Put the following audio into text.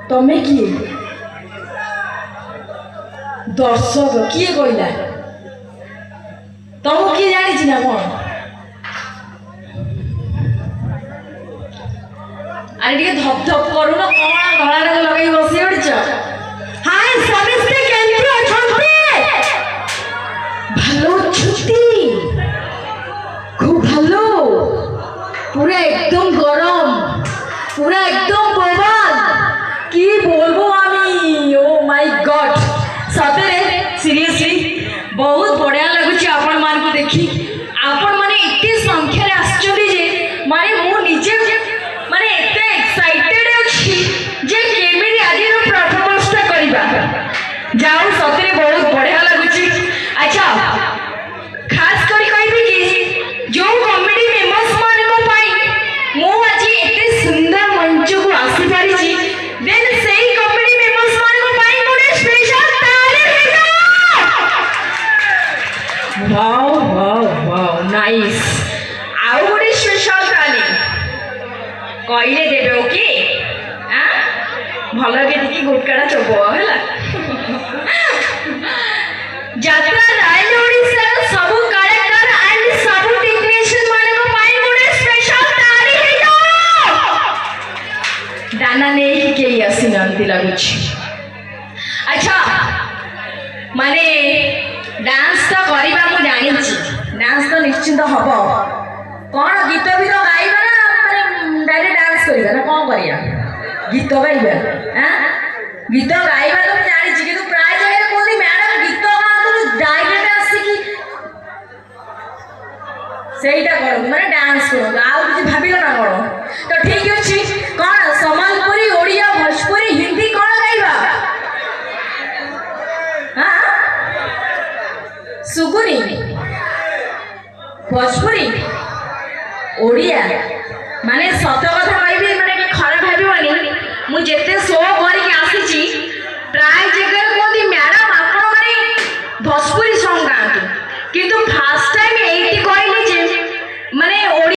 तमें किए दर्शक किए कहला तुमको किए जानी ना कौन अरे टे धप धप करूँ ना कौन धड़ा रंग लगे बसी पड़च हाय समस्ते केंद्र भलो छुट्टी खूब भलो पूरा एकदम गरम पूरा एकदम बवाल की बोलबो आमी ओ माय गॉड सतरे सीरियसली बहुत बढ़िया लगुच आपण मान को देखी आपण माने इतनी संख्या रे आश्चर्य जे माने मु निजे माने एते एक्साइटेड अछि जे केमिति आज रो परफॉर्मेंस ता करबा जाऊ सतरे बहुत बढ़िया लगुच अच्छा खास करी कहबी कि जो कॉमेडी फेमस मान को पाई मु आज एते सुंदर मंच को आसी पारी छी देन सेही कॉमेडी फेमस मान को पाई मोरे स्पेशल ताली भेजो वाओ वाओ वाओ नाइस आउ गोटे स्पेशल ताली कहले देबे ओके हां भलो के टिकी गुटकाटा चोबो हैला यात्रा रायल ओडिसा सब कलाकार एंड सब टेक्नीशियन माने को पाई मोरे स्पेशल ताली भेजो दाना ने के आसी नंती लागुछ अच्छा माने डांस तो करबा मु जानि छी डांस तो निश्चित हबो कोन गीत भी तो गाइबा ना माने डायरेक्ट डांस करबा ना कोन करिया गीत गाइबा हां गीत गाइबा तो मु जानि छी कि प्राय जगह कोनी मैडम गीत गातो डायरेक्ट आसी कि सेटा करो माने डांस करो आ किछ भाबिलो ना करो तो ठीक अछि कोन सम्बलपुरी ओडिया भोजपुरी हिंदी कोन गाइबा हां सुगुनी भोजपुरी ओडिया माने सत कथा कहबी माने खराब भाबिबनी मु जेते शो